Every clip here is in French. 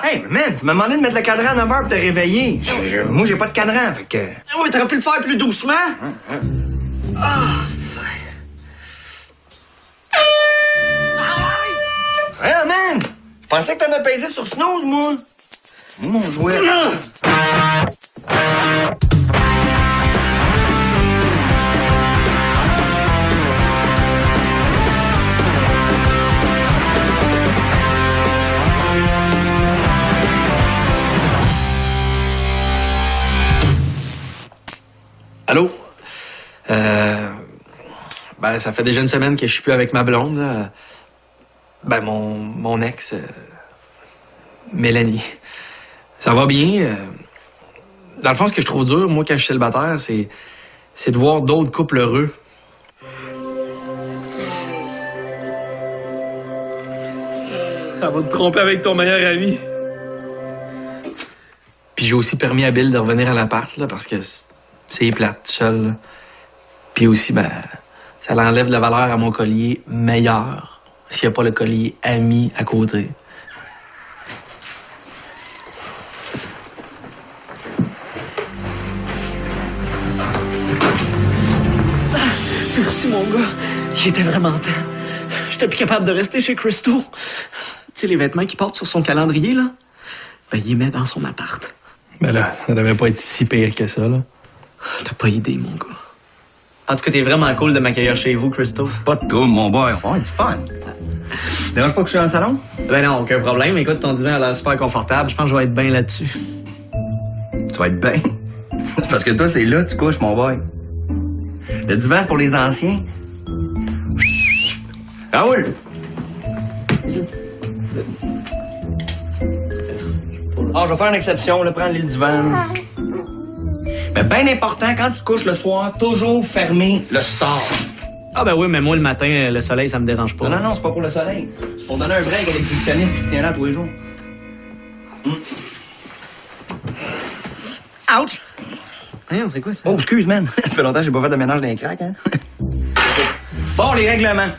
Hey, man, tu m'as demandé de mettre le cadran à 9 h pour te réveiller. Moi, j'ai pas de cadran, fait que... Oui, t'aurais pu le faire plus doucement. Hey, man! Je pensais que t'avais pesé sur snooze, moi. Mon jouet. Allô? Ben, ça fait déjà une semaine que je suis plus avec ma blonde, là. Ben, mon ex, Mélanie. Ça va bien. Dans le fond, ce que je trouve dur, moi, quand je suis célibataire, c'est de voir d'autres couples heureux. Elle va te tromper avec ton meilleur ami. Puis j'ai aussi permis à Bill de revenir à l'appart, là, parce que c'est plate, seul. Là. Puis aussi, ben, ça l'enlève de la valeur à mon collier meilleur s'il n'y a pas le collier ami à côté. Merci, mon gars. Il était vraiment temps. J'étais plus capable de rester chez Christo. Tu sais, les vêtements qu'il porte sur son calendrier, là, ben, il les met dans son appart. Ben là, ça devait pas être si pire que ça, là. T'as pas idée, mon gars. En tout cas, t'es vraiment cool de m'accueillir chez vous, Christo. Pas de trouble, mon boy. On va avoir du fun. Dérange pas que je suis dans le salon? Ben non, aucun problème. Écoute, ton divan a l'air super confortable. Je pense que je vais être bien là-dessus. Tu vas être bien. C'est parce que toi, c'est là que tu couches, mon boy. Le divan, c'est pour les anciens. Raoul! Ah, je vais faire une exception, là, prendre le divan. Mais bien important, quand tu te couches le soir, toujours fermer le store. Ah ben oui, mais moi, le matin, le soleil, ça me dérange pas. Non, c'est pas pour le soleil. C'est pour donner un break à l'électricitionniste qui se tient là tous les jours. Ouch! Voyons, c'est quoi ça? Oh, excuse, man. Ça fait longtemps que j'ai pas fait de ménage dans les craques, hein? Bon, les règlements.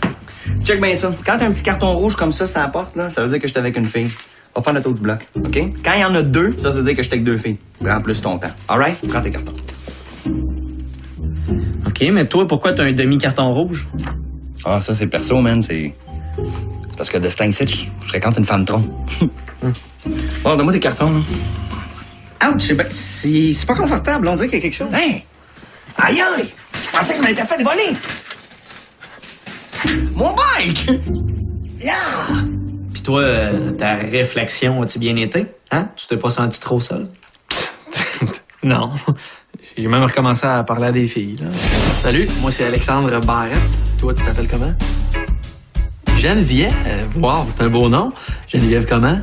Check bien ça. Quand t'as un petit carton rouge comme ça sur la porte, là, ça veut dire que j'étais avec une fille. Va prendre le taux du bloc, OK? Quand il y en a deux, ça veut dire que j'étais avec deux filles. Prends plus ton temps. All right? Prends tes cartons. OK, mais toi, pourquoi t'as un demi-carton rouge? Ah, ça, c'est perso, man. C'est parce que de ce temps-ci, je fréquente une femme tronc. Bon, donne-moi tes cartons, là. Ouch! C'est pas confortable. On dirait qu'il y a quelque chose. Hey! Aïe, aïe! Je pensais que je m'étais fait voler! Mon bike! Yeah! Puis toi, ta réflexion, as-tu bien été? Hein? Tu t'es pas senti trop seul? Non. J'ai même recommencé à parler à des filles, là. Salut, moi, c'est Alexandre Barrette. Toi, tu t'appelles comment? Geneviève? Wow, c'est un beau nom. Geneviève comment?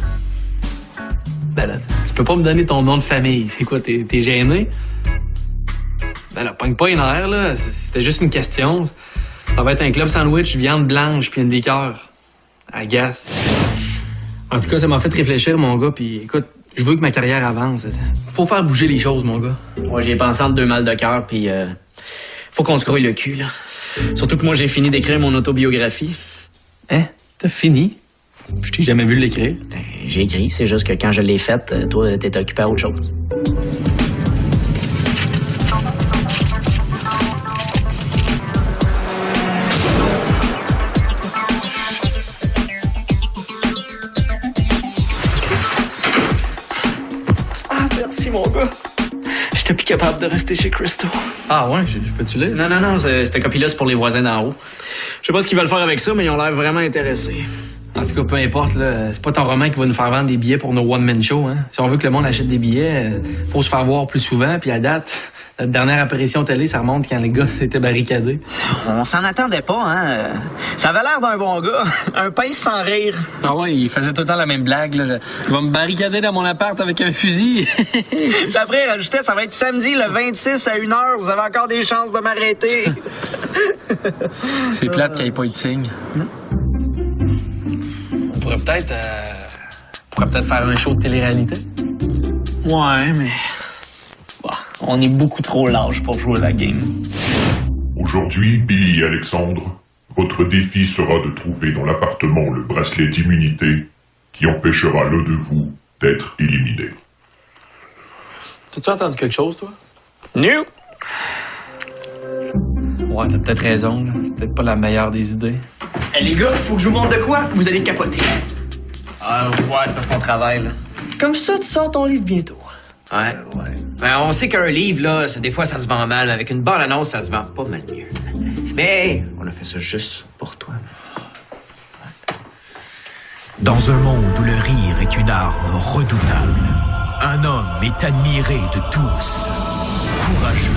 Ben là, tu peux pas me donner ton nom de famille. C'est quoi, t'es gêné? Ben là, pogne pas une heure, là. C'était juste une question. Ça va être un club sandwich, viande blanche puis une liqueur. Agace. En tout cas, ça m'a fait réfléchir, mon gars, puis écoute, je veux que ma carrière avance. Faut faire bouger les choses, mon gars. Moi, j'y ai pensé entre deux mal de cœur, puis faut qu'on se grouille le cul, là. Surtout que moi, j'ai fini d'écrire mon autobiographie. Hein? T'as fini? Je t'ai jamais vu l'écrire. Ben, j'ai écrit, c'est juste que quand je l'ai faite, toi, t'étais occupé à autre chose. Ah, merci, mon gars. J'étais plus capable de rester chez Christo. Ah ouais, je peux-tu lire? Non, cette copie-là, c'est pour les voisins d'en haut. Je sais pas ce qu'ils veulent faire avec ça, mais ils ont l'air vraiment intéressés. En tout cas, peu importe, là, c'est pas ton roman qui va nous faire vendre des billets pour nos one-man shows. Hein? Si on veut que le monde achète des billets, faut se faire voir plus souvent. Puis à date, notre dernière apparition télé, ça remonte quand les gars s'étaient barricadés. On s'en attendait pas, hein? Ça avait l'air d'un bon gars. Un pince sans rire. Ah ouais, il faisait tout le temps la même blague. Là. Je vais me barricader dans mon appart avec un fusil. Puis après, il rajoutait, ça va être samedi le 26 à 1h. Vous avez encore des chances de m'arrêter. C'est plate qu'il n'y ait pas eu de signe. On pourrait peut-être faire un show de télé-réalité. Ouais, mais... Bah, on est beaucoup trop large pour jouer la game. Aujourd'hui, Billy et Alexandre, votre défi sera de trouver dans l'appartement le bracelet d'immunité qui empêchera l'un de vous d'être éliminé. T'as-tu entendu quelque chose, toi? New. Ouais, t'as peut-être raison, là. C'est peut-être pas la meilleure des idées. Hey, les gars, faut que je vous montre de quoi? Vous allez capoter. Ah, ouais, c'est parce qu'on travaille, là. Comme ça, tu sors ton livre bientôt. Ouais. Ben, on sait qu'un livre, là, des fois, ça se vend mal, mais avec une bonne annonce, ça se vend pas mal mieux. Mais, hey, on a fait ça juste pour toi. Dans un monde où le rire est une arme redoutable, un homme est admiré de tous. Courageux,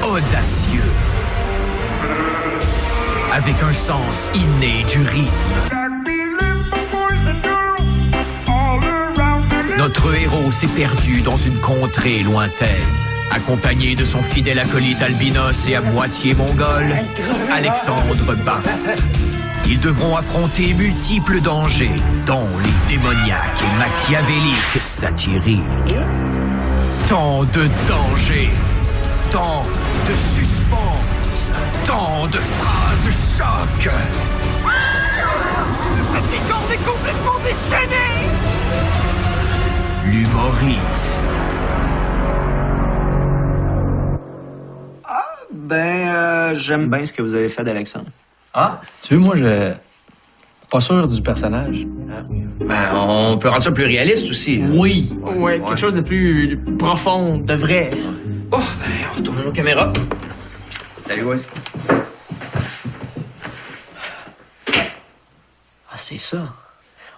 audacieux, avec un sens inné du rythme. Notre héros s'est perdu dans une contrée lointaine. Accompagné de son fidèle acolyte albinos et à moitié mongol, Alexandre Barrett. Ils devront affronter multiples dangers, dont les démoniaques et machiavéliques satiriques. Tant de dangers, tant de suspense, tant de phrases choc. Cette licorne est complètement déchaînée! L'humoriste. J'aime bien ce que vous avez fait d'Alexandre. Ah, tu veux, moi, je... Pas sûr du personnage. Ben, on peut rendre ça plus réaliste aussi. Oui. Ouais, quelque chose de plus profond, de vrai. Bon, ben, on retourne nos caméras. Salut, ouais. Ah, c'est ça.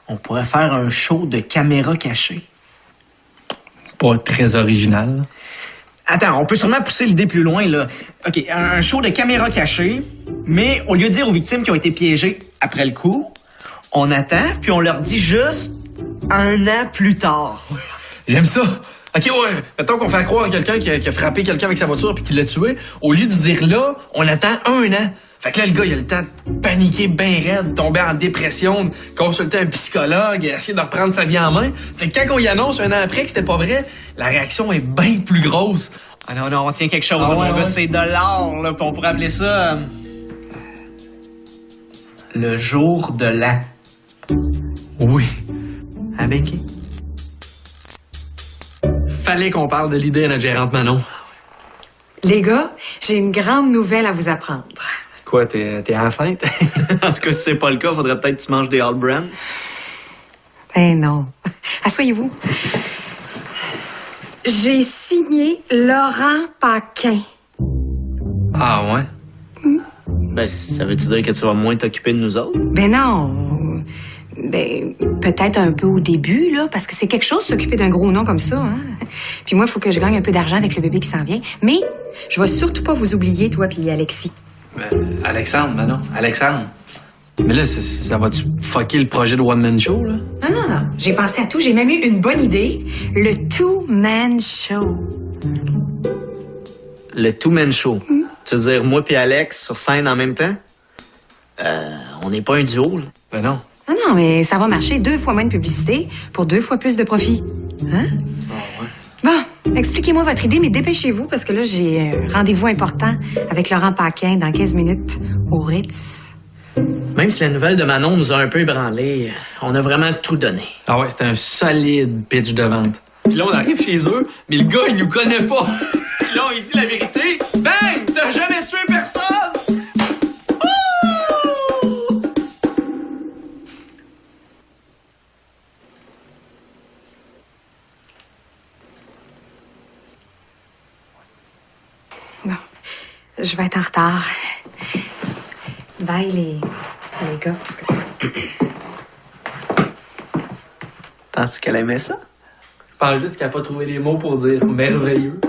On pourrait faire un show de caméra cachée. Pas très original. Attends, on peut sûrement pousser l'idée plus loin, là. OK, un show de caméra cachée, mais au lieu de dire aux victimes qui ont été piégées après le coup, on attend, puis on leur dit juste 1 an plus tard. J'aime ça. OK, ouais. Mettons qu'on fait croire à quelqu'un qui a frappé quelqu'un avec sa voiture puis qui l'a tué. Au lieu de dire là, on attend 1 an. Fait que là, le gars, il a le temps de paniquer bien raide, tomber en dépression, consulter un psychologue, essayer de reprendre sa vie en main. Fait que quand on y annonce 1 an après que c'était pas vrai, la réaction est bien plus grosse. Ah non, on tient quelque chose, Ah là, ouais, mon gars, ouais. c'est de l'art, là, puis on pourrait appeler ça... le jour de l'an. Oui. Avec qui? Fallait qu'on parle de l'idée à notre gérante Manon. Les gars, j'ai une grande nouvelle à vous apprendre. Quoi, t'es enceinte? En tout cas, si c'est pas le cas, faudrait peut-être que tu manges des All Brand. Ben non. Asseyez-vous. J'ai signé Laurent Paquin. Ah ouais? Ben, ça veut-tu dire que tu vas moins t'occuper de nous autres? Ben non. Ben, peut-être un peu au début, là, parce que c'est quelque chose s'occuper d'un gros nom comme ça, hein. Puis moi, il faut que je gagne un peu d'argent avec le bébé qui s'en vient. Mais je vais surtout pas vous oublier, toi puis Alexis. Ben, Alexandre, Manon. Alexandre. Mais là, ça va-tu fucker le projet de One Man Show, là? Non. J'ai pensé à tout. J'ai même eu une bonne idée. Le Two-Man Show. Le two-man show. Tu veux dire moi puis Alex sur scène en même temps? On n'est pas un duo, là. Ben non. Non, mais ça va marcher. 2 fois moins de publicité pour 2 fois plus de profit. Hein? Bon, expliquez-moi votre idée, mais dépêchez-vous parce que là, j'ai un rendez-vous important avec Laurent Paquin dans 15 minutes au Ritz. Même si la nouvelle de Manon nous a un peu ébranlés, on a vraiment tout donné. Ah ouais, c'était un solide pitch de vente. Puis là, on arrive chez eux, mais le gars, il nous connaît pas. Là, il dit la vérité. Bang! T'as jamais tué personne! Bon, je vais être en retard. Bye, les gars. Excusez-moi. Penses-tu qu'elle aimait ça? Je pense juste qu'elle a pas trouvé les mots pour dire merveilleux.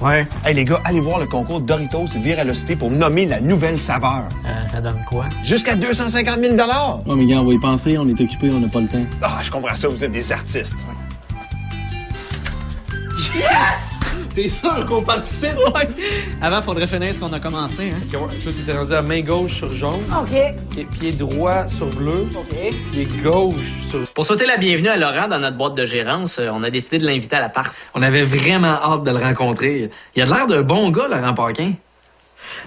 Ouais. Hey les gars, allez voir le concours Doritos Viralocité pour nommer la nouvelle saveur. Ça donne quoi? Jusqu'à 250 000 Non, mais gars, on va y penser, on est occupé, on n'a pas le temps. Ah, je comprends ça, vous êtes des artistes. Yes! C'est sûr qu'on participe. Ouais. Avant, faudrait finir ce qu'on a commencé, hein? Toi, t'es rendu à main gauche sur jaune. OK. Pied droit sur bleu. Pied gauche sur... Pour souhaiter la bienvenue à Laurent dans notre boîte de gérance, on a décidé de l'inviter à l'appart. On avait vraiment hâte de le rencontrer. Il a l'air d'un bon gars, Laurent Paquin.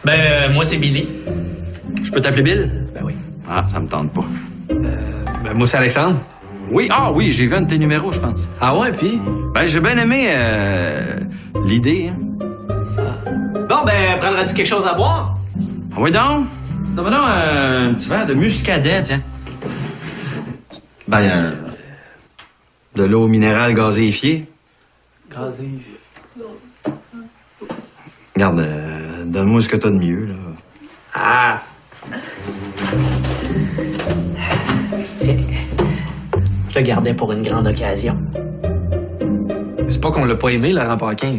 Ben, moi, c'est Billy. Je peux t'appeler Bill? Ben oui. Ah, ça me tente pas. Ben, moi, c'est Alexandre. Oui, oui, j'ai vu un de tes numéros, je pense. Ah ouais, puis? Ben, j'ai bien aimé l'idée. Hein. Bon, ben, prendras-tu quelque chose à boire? Ah oui, donc? Donne-moi donc un petit verre de muscadet, tiens. Ben, de l'eau minérale gazéifiée. Gazéifiée. Regarde, donne-moi ce que t'as de mieux, là. Ah! Tiens. Je le gardais pour une grande occasion. C'est pas qu'on l'a pas aimé, Laurent Paquin.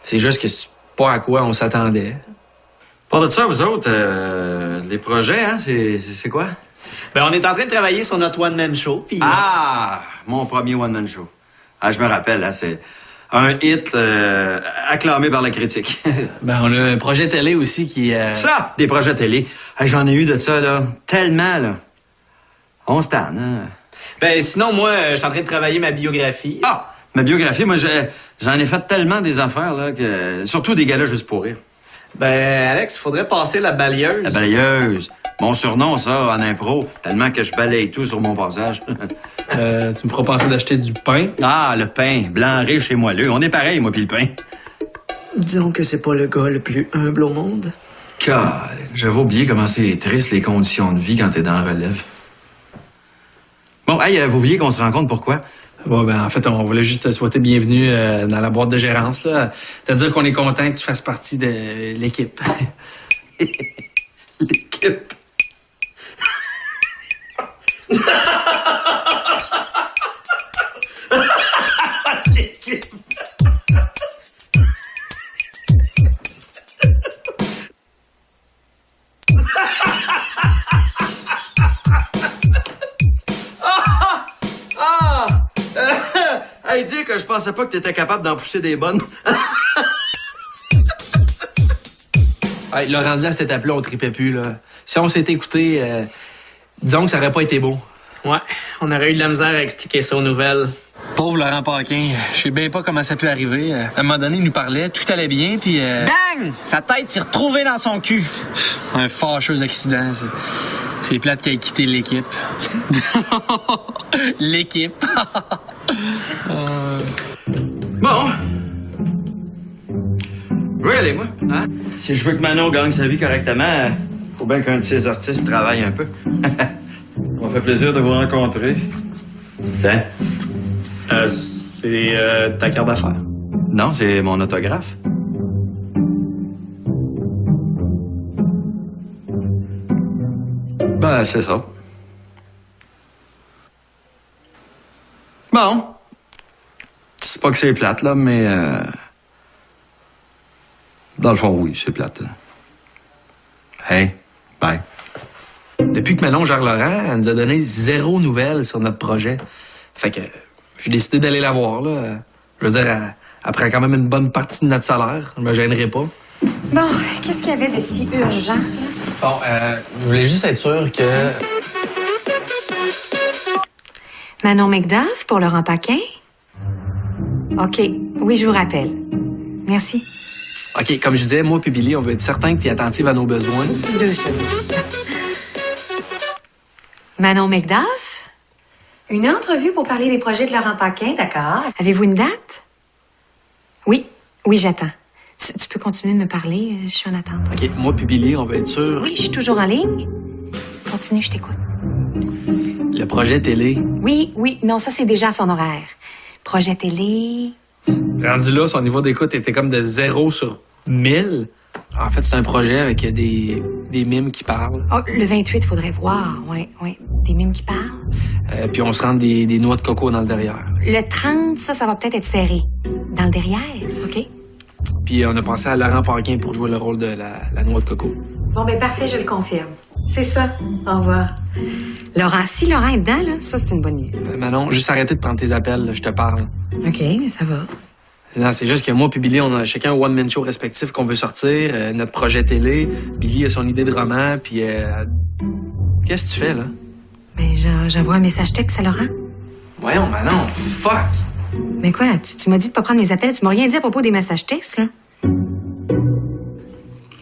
C'est juste que c'est pas à quoi on s'attendait. Pas de ça, vous autres, les projets, hein, c'est quoi? Ben, on est en train de travailler sur notre one-man show, puis... Ah! Mon premier one-man show. Ah, je me rappelle, hein, c'est un hit acclamé par la critique. Ben, on a un projet télé aussi qui... Ça! Des projets télé. Ah, j'en ai eu de ça, là. Tellement, là. On se tanne, hein? Ben, sinon, moi, je suis en train de travailler ma biographie. Ah! Ma biographie, moi, j'en ai fait tellement des affaires, là, que... Surtout des galas juste pour rire. Ben, Alex, faudrait passer la balayeuse. La balayeuse. Mon surnom, ça, en impro, tellement que je balaye tout sur mon passage. Tu me feras penser d'acheter du pain. Ah, le pain, blanc riche et moelleux. On est pareil, moi, puis le pain. Disons que c'est pas le gars le plus humble au monde. Car, j'avais oublié comment c'est triste les conditions de vie quand t'es dans la relève. Bon, hey, vous vouliez qu'on se rencontre pourquoi? Bon, ben, en fait, on voulait juste te souhaiter bienvenue dans la boîte de gérance, là. C'est-à-dire qu'on est content que tu fasses partie de l'équipe. L'équipe? L'équipe? Hey, dis que je pensais pas que t'étais capable d'en pousser des bonnes. Hey, le rendu à cette étape-là, on tripait plus, là. Si on s'était écouté, disons que ça aurait pas été beau. Ouais, on aurait eu de la misère à expliquer ça aux nouvelles. Pauvre Laurent Paquin, je sais bien pas comment ça peut arriver. À un moment donné, il nous parlait, tout allait bien, puis... Bang! Sa tête s'est retrouvée dans son cul. Un fâcheux accident, c'est plate qu'il ait quitté l'équipe. L'équipe. Bon. Je vais y aller, moi. Hein? Si je veux que Manon gagne sa vie correctement, faut bien qu'un de ces artistes travaille un peu. Ça m'a fait plaisir de vous rencontrer. Tiens. C'est ta carte d'affaires. Non, c'est mon autographe. Ben, c'est ça. Bon. C'est pas que c'est plate, là, mais... Dans le fond, oui, c'est plate. Hey, bye. Depuis que Manon gère Laurent, elle nous a donné 0 nouvelles sur notre projet. Fait que j'ai décidé d'aller la voir, là. Je veux dire, elle prend quand même une bonne partie de notre salaire. Je me gênerai pas. Bon, qu'est-ce qu'il y avait de si urgent? Bon, je voulais juste être sûr que... Manon McDuff pour Laurent Paquin? OK. Oui, je vous rappelle. Merci. OK, comme je disais, moi et Billy, on veut être certain que tu es attentive à nos besoins. 2 secondes. Manon McDuff? Une entrevue pour parler des projets de Laurent Paquin, d'accord. Avez-vous une date? Oui, j'attends. Tu peux continuer de me parler, je suis en attente. OK, moi et Billy, on veut être sûr... Oui, je suis toujours en ligne. Continue, je t'écoute. Le projet télé. Oui, non, ça c'est déjà à son horaire. Projet télé... Rendu là, son niveau d'écoute était comme de 0 sur 1000. En fait, c'est un projet avec des mimes qui parlent. Oh, le 28, il faudrait voir. Ouais. Des mimes qui parlent. Puis on se rend des noix de coco dans le derrière. Le 30, ça va peut-être être serré. Dans le derrière, OK? Puis on a pensé à Laurent Paquin pour jouer le rôle de la noix de coco. Bon, ben parfait, je le confirme. C'est ça. Au revoir. Laurent, si Laurent est dedans, là, ça, c'est une bonne idée. Manon, juste arrêter de prendre tes appels, là, je te parle. OK, mais ça va. Non, c'est juste que moi et Billy, on a chacun un one-man show respectif qu'on veut sortir, notre projet télé. Billy a son idée de roman, puis... Qu'est-ce que tu fais, là? Ben, j'envoie un message texte à Laurent. Voyons, Manon, fuck! Mais quoi, tu m'as dit de pas prendre mes appels, tu m'as rien dit à propos des messages textes, là?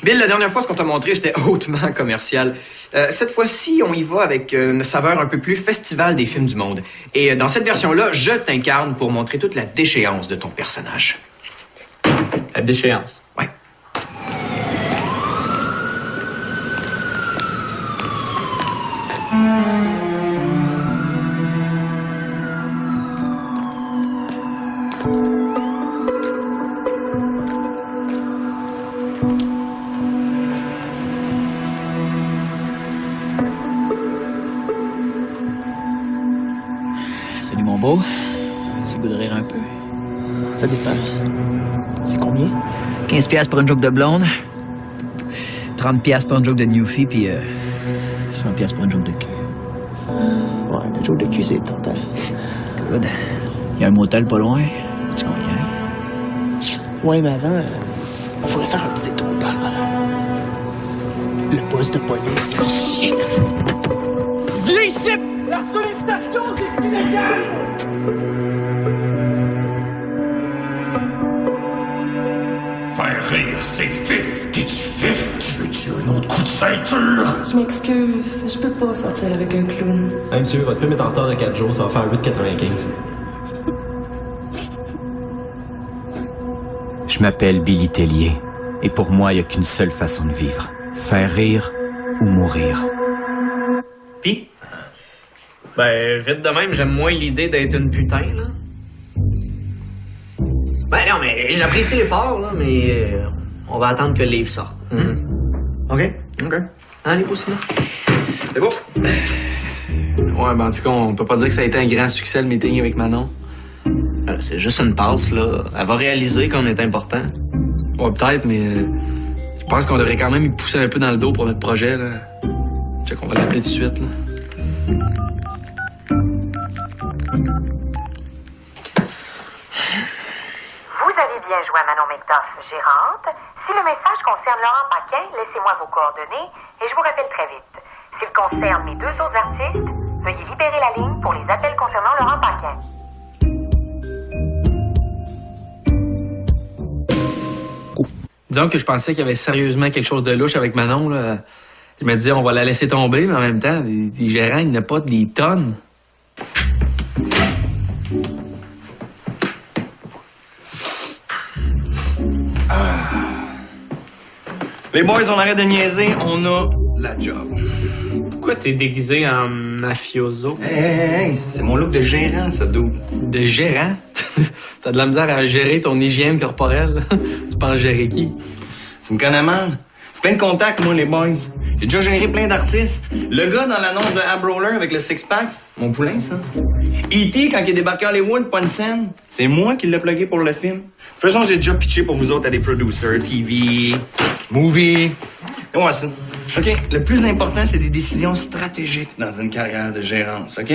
Bill, la dernière fois, ce qu'on t'a montré, c'était hautement commercial. Cette fois-ci, on y va avec une saveur un peu plus festival des films du monde. Et dans cette version-là, je t'incarne pour montrer toute la déchéance de ton personnage. La déchéance? Ouais. Salut mon beau. C'est le goût de rire un peu. Ça goûte pas. C'est combien? 15$ pour une joke de blonde. 30$ pour une joke de newfie, puis 100$ pour une joke de cul. Ouais, la joke de cul, c'est tentant. Good. Il y a un motel pas loin. Tu combien? Ouais, mais avant, on faudrait faire un petit détour par là. Le poste de police. Shit! Venez ici! La sollicitation, c'est illégal! Faire rire, c'est 50-50. Tu veux-tu un autre coup de ceinture? Je m'excuse, je peux pas sortir avec un clown. Hey, monsieur, votre film est en retard de 4 jours, ça va faire 8,95. Je m'appelle Billy Tellier, et pour moi, il n'y a qu'une seule façon de vivre. Faire rire ou mourir. Pis? Ben, vite de même, j'aime moins l'idée d'être une putain, là. Ben non, mais j'apprécie l'effort, là, mais on va attendre que le livre sorte. OK? OK. Allez, au cinéma. C'est bon? Ouais, ben en tout cas, on peut pas dire que ça a été un grand succès, le meeting avec Manon. C'est juste une passe, là. Elle va réaliser qu'on est important. Ouais, peut-être, mais je pense qu'on devrait quand même y pousser un peu dans le dos pour notre projet, là. Check, on va l'appeler tout de suite, là. Vous avez bien joué à Manon McDuff, gérante. Si le message concerne Laurent Paquin, laissez-moi vos coordonnées et je vous rappelle très vite. S'il concerne mes 2 autres artistes, veuillez libérer la ligne pour les appels concernant Laurent Paquin. Disons que je pensais qu'il y avait sérieusement quelque chose de louche avec Manon, là. Je me disais, on va la laisser tomber, mais en même temps, des gérants, il n'y en a pas des tonnes. Les boys, on arrête de niaiser, on a la job. Pourquoi t'es déguisé en mafioso? Hey, c'est mon look de gérant, ça, d'où? De gérant? T'as de la misère à gérer ton hygiène corporelle. Tu penses gérer qui? Tu me connais mal. Plein de contacts, moi, les boys. J'ai déjà géré plein d'artistes. Le gars dans l'annonce de Ab Roller avec le six-pack, mon poulain, ça. E.T., quand il est débarqué à Hollywood, pas une scène. C'est moi qui l'ai plugué pour le film. De toute façon, j'ai déjà pitché pour vous autres à des producers, TV, movie. Et moi, ça. OK? Le plus important, c'est des décisions stratégiques dans une carrière de gérance, OK?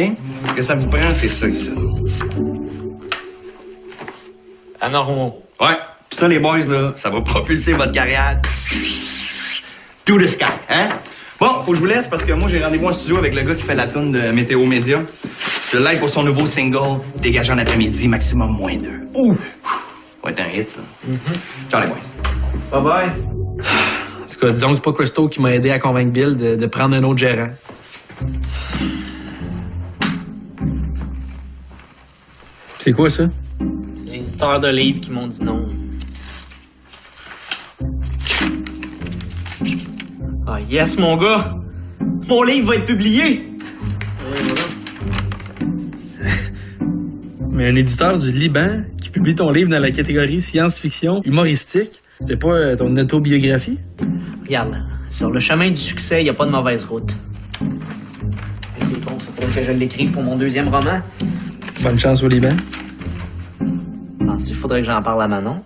Ce que ça vous prend, c'est ça, ici. Anormaux. Ouais. Pis ça, les boys, là, ça va propulser votre carrière to the sky, hein? Bon, faut que je vous laisse parce que moi, j'ai rendez-vous en studio avec le gars qui fait la toune de Météo Média. Je l'aide pour son nouveau single, Dégageant l'après-midi, maximum -2. Ouh! Ça va être un hit, ça. Ciao, les boys. Bye-bye. En tout cas, disons que c'est pas Christo qui m'a aidé à convaincre Bill de prendre un autre gérant. C'est quoi, ça? Les éditeurs de livres qui m'ont dit non. Ah yes, mon gars! Mon livre va être publié! Mais un éditeur du Liban qui publie ton livre dans la catégorie science-fiction humoristique, c'était pas ton autobiographie? Regarde, sur le chemin du succès, il n'y a pas de mauvaise route. Et c'est bon, ça faudrait que je l'écrive pour mon 2e roman. Bonne chance au Liban. Penses-tu qu'il faudrait que j'en parle à Manon?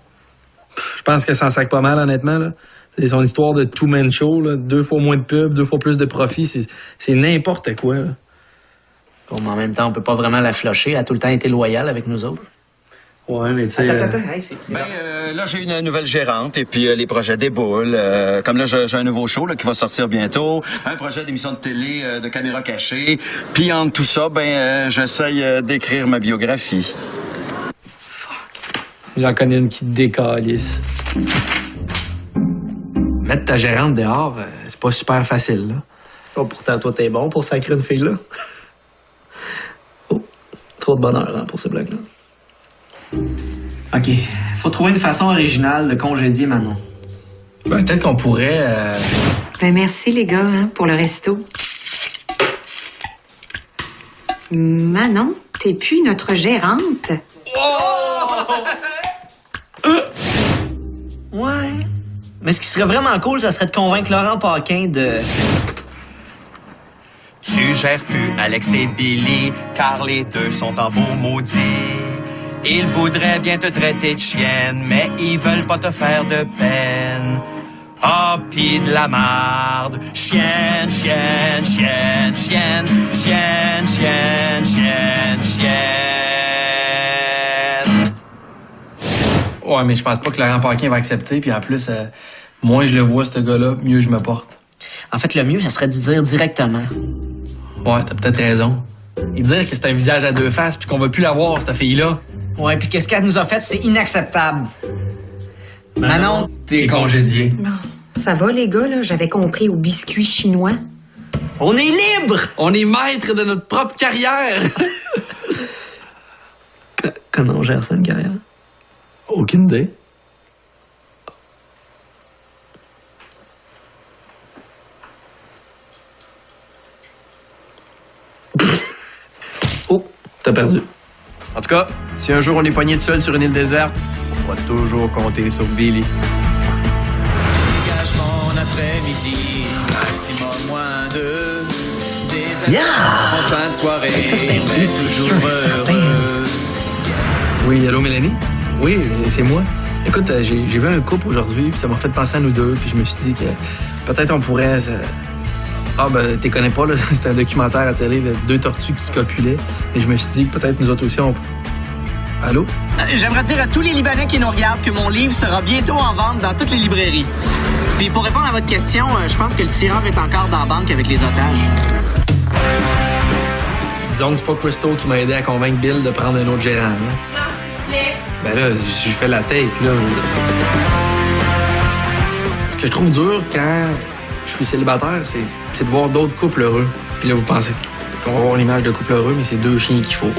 Je pense qu'elle s'en sac pas mal, honnêtement, là. C'est son histoire de two-man show, là. 2 fois moins de pub, 2 fois plus de profit. C'est n'importe quoi, là. Bon, mais en même temps, on peut pas vraiment la flusher. Elle a tout le temps été loyale avec nous autres. Ouais, mais tu sais... Attends. Hey, là, j'ai une nouvelle gérante et puis les projets déboulent. Comme là, j'ai un nouveau show là, qui va sortir bientôt. Un projet d'émission de télé de caméra cachée. Puis entre tout ça, j'essaye d'écrire ma biographie. J'en connais une qui décalisse. mettre ta gérante dehors, c'est pas super facile, là. Oh, pourtant, toi, t'es bon pour sacrer une fille, là. Oh, trop de bonheur, hein, pour ce blague-là. OK. Faut trouver une façon originale de congédier Manon. Ben, peut-être qu'on pourrait... Ben, merci, les gars, hein, pour le resto. Manon, t'es plus notre gérante. Ouais. Mais ce qui serait vraiment cool, ça serait de convaincre Laurent Paquin de... Tu gères plus Alex et Billy, car les deux sont en beau maudit. Ils voudraient bien te traiter de chienne, mais ils veulent pas te faire de peine. Ah, pis de la marde. Chienne, chienne, chienne, chienne, chienne, chienne, chienne, chienne. Ouais, mais je pense pas que Laurent Paquin va accepter, puis en plus, moins je le vois, ce gars-là, mieux je me porte. En fait, le mieux, ça serait de dire directement. Ouais, t'as peut-être raison. Et dire que c'est un visage à deux faces, puis qu'on va plus la voir, cette fille-là. Ouais, puis qu'est-ce qu'elle nous a fait, c'est inacceptable. Manon, t'es congédié. Ça va, les gars, là? J'avais compris au biscuit chinois. On est libre! On est maître de notre propre carrière! Comment on gère ça, une carrière? Aucune idée. Oh, t'as perdu. En tout cas, si un jour on est poigné de seul sur une île déserte, on va toujours compter sur Billy. Engagement en après-midi, maximum moins de... Des Yeah! en fin de soirée, Ça, c'était mais toujours heureux. Oui, allô, Mélanie? Oui, c'est moi. Écoute, j'ai vu un couple aujourd'hui, puis ça m'a fait penser à nous deux, puis je me suis dit que peut-être on pourrait... Ah, ben, t'es connais pas, là, c'était un documentaire à télé, là, 2 tortues qui copulaient, et je me suis dit que peut-être nous autres aussi, on... Allô? J'aimerais dire à tous les Libanais qui nous regardent que mon livre sera bientôt en vente dans toutes les librairies. Puis pour répondre à votre question, je pense que le tireur est encore dans la banque avec les otages. Disons que c'est pas Christo qui m'a aidé à convaincre Bill de prendre un autre gérant, là. Non, mais... Ben là, je fais la tête, là. Ce que je trouve dur quand je suis célibataire, c'est de voir d'autres couples heureux. Puis là, vous pensez qu'on va avoir l'image de couple heureux, mais c'est 2 chiens qu'il faut.